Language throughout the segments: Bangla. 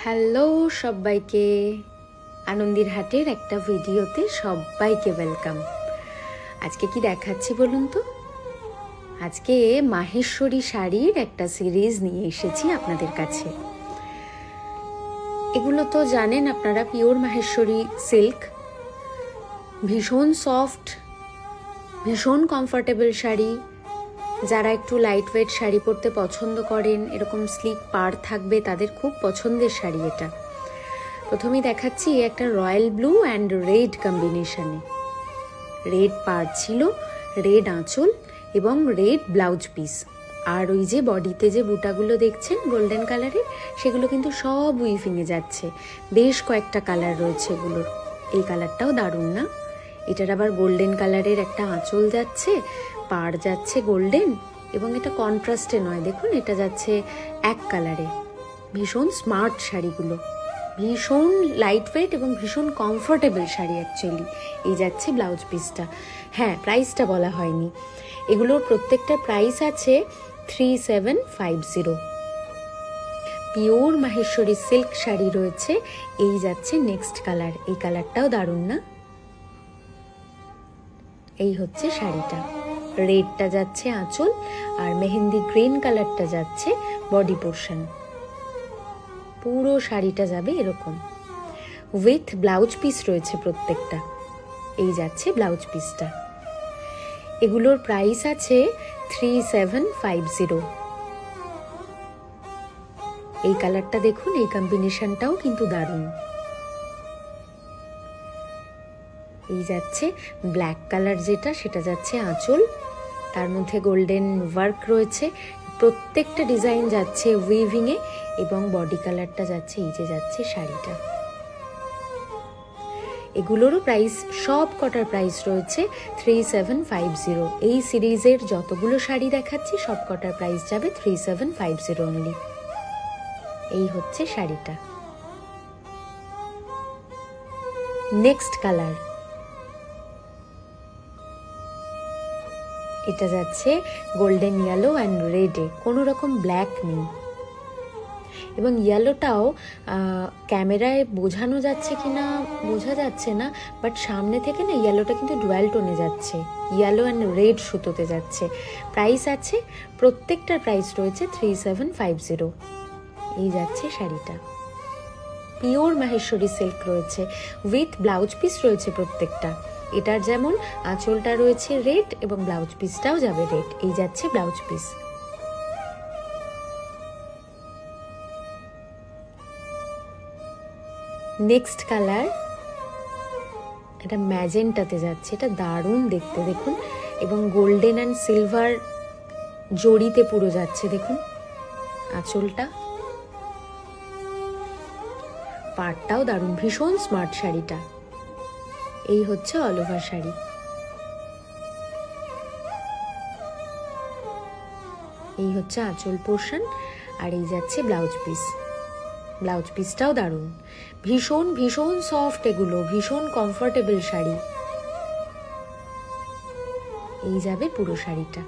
হ্যালো সবাইকে, আনন্দের হাটের একটা ভিডিওতে সবাইকে ওয়েলকাম। আজকে কি দেখাচ্ছি বলুন তো? আজকে মাহেশ্বরী শাড়ির একটা সিরিজ নিয়ে এসেছি আপনাদের কাছে। এগুলো তো জানেন আপনারা, পিওর মাহেশ্বরী সিল্ক, ভীষণ সফট, ভীষণ কমফোর্টেবল শাড়ি। যারা একটু লাইট ওয়েট শাড়ি পরতে পছন্দ করেন, এরকম স্লিক পাড় থাকবে, তাদের খুব পছন্দের শাড়ি এটা। প্রথমেই দেখাচ্ছি একটা রয়্যাল ব্লু অ্যান্ড রেড কম্বিনেশনে। রেড পাড় ছিল, রেড আঁচল এবং রেড ব্লাউজ পিস। আর ওই যে বডিতে যে বুটাগুলো দেখছেন গোল্ডেন কালারের, সেগুলো কিন্তু সব উইভিংয়ে যাচ্ছে। বেশ কয়েকটা কালার রয়েছে এগুলোর। এই কালারটাও দারুণ না? এটার আবার গোল্ডেন কালারের একটা আঁচল যাচ্ছে, পাড় যাচ্ছে গোল্ডেন, এবং এটা কন্ট্রাস্টে নয়, দেখুন এটা যাচ্ছে এক কালারে। ভীষণ স্মার্ট শাড়িগুলো, ভীষণ লাইট ওয়েট এবং ভীষণ কমফোর্টেবল শাড়ি অ্যাকচুয়ালি। এই যাচ্ছে ব্লাউজ পিসটা। হ্যাঁ, প্রাইসটা বলা হয়নি। এগুলোর প্রত্যেকটা প্রাইস আছে 3750। পিওর মাহেশ্বরী সিল্ক শাড়ি রয়েছে। এই যাচ্ছে নেক্সট কালার। এই কালারটাও দারুণ না? এই হচ্ছে শাড়িটা। রেডটা যাচ্ছে আঁচল, আর মেহেন্দি গ্রিন কালারটা যাচ্ছে বডি পোর্শন। পুরো শাড়িটা যাবে এরকম, উইথ ব্লাউজ পিস রয়েছে প্রত্যেকটা। এই যাচ্ছে ব্লাউজ পিসটা। এগুলোর প্রাইস আছে 3750। এই কালারটা দেখুন, এই কম্বিনেশনটাও কিন্তু দারুণ। এই যাচ্ছে ব্ল্যাক কালার, যেটা সেটা যাচ্ছে আঁচল, তার মধ্যে গোল্ডেন ওয়ার্ক রয়েছে। প্রত্যেকটা ডিজাইন যাচ্ছে উইভিংয়ে, এবং বডি কালারটা যাচ্ছে, এই যে যাচ্ছে শাড়িটা। এগুলোরও প্রাইস, সব কটার প্রাইস রয়েছে 3750। এই সিরিজের যতগুলো শাড়ি দেখাচ্ছি সব কটার প্রাইস যাবে 3750 অনলি। এই হচ্ছে শাড়িটা। নেক্সট কালার, এটা যাচ্ছে গোল্ডেন ইয়েলো অ্যান্ড রেডে, কোনো রকম ব্ল্যাক নেই। এবং ইয়েলোটাও ক্যামেরায় বোঝানো যাচ্ছে কি না বোঝা যাচ্ছে না, বাট সামনে থেকে না ইয়েলোটা কিন্তু ডুয়াল টোনে যাচ্ছে, ইয়েলো অ্যান্ড রেড সুতোতে যাচ্ছে। প্রাইস আছে, প্রত্যেকটার প্রাইস রয়েছে 3750। এই যাচ্ছে শাড়িটা। পিওর মাহেশ্বরী সিল্ক রয়েছে, উইথ ব্লাউজ পিস রয়েছে প্রত্যেকটা। এটার যেমন আঁচলটা রয়েছে রেড এবং ব্লাউজ পিসটাও যাবে রেড। এই যাচ্ছে ব্লাউজ পিস। নেক্সট কালার, এটা ম্যাজেন্টাতে যাচ্ছে। এটা দারুণ দেখতে, দেখুন, এবং গোল্ডেন অ্যান্ড সিলভার জড়িতে পুরো যাচ্ছে। দেখুন আঁচলটা, পাড়টাও দারুণ, ভীষণ স্মার্ট শাড়িটা। এই হচ্ছে অল ওভার শাড়ি। এই হচ্ছে আঁচল পোর্শন, আর এই যাচ্ছে ব্লাউজ পিস। ব্লাউজ পিসটাও দারুণ, ভীষণ ভীষণ সফট, এগুলো ভীষণ কমফোর্টেবল শাড়ি। এই যাবে পুরো শাড়িটা।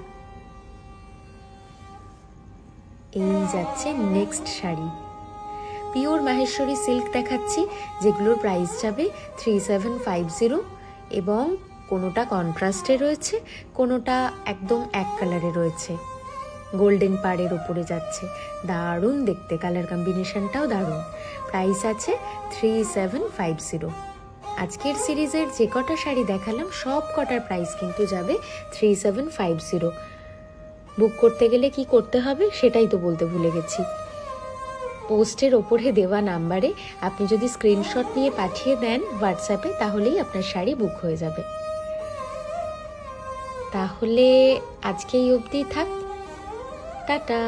এই যাচ্ছে next sari. Pure Maheshwari silk দেখাচ্ছি, যেগুলোর প্রাইস যাবে 3750, এবং কোনোটা কন্ট্রাস্টে রয়েছে, কোনোটা একদম এক কালারে রয়েছে, গোল্ডেন পাড়ের ওপরে যাচ্ছে। দারুণ দেখতে, কালার কম্বিনেশনটাও দারুণ। প্রাইস আছে 3750। আজকের সিরিজের যে কটা শাড়ি দেখালাম সব কটার প্রাইস কিন্তু যাবে 3750। বুক করতে গেলে কি করতে হবে সেটাই তো বলতে ভুলে গেছি। পোস্টের ওপরে দেওয়া নাম্বারে আপনি যদি স্ক্রিনশট নিয়ে পাঠিয়ে দেন হোয়াটসঅ্যাপে, তাহলেই আপনার শাড়ি বুক হয়ে যাবে। তাহলে আজকে এই অবধি থাক, টাটা।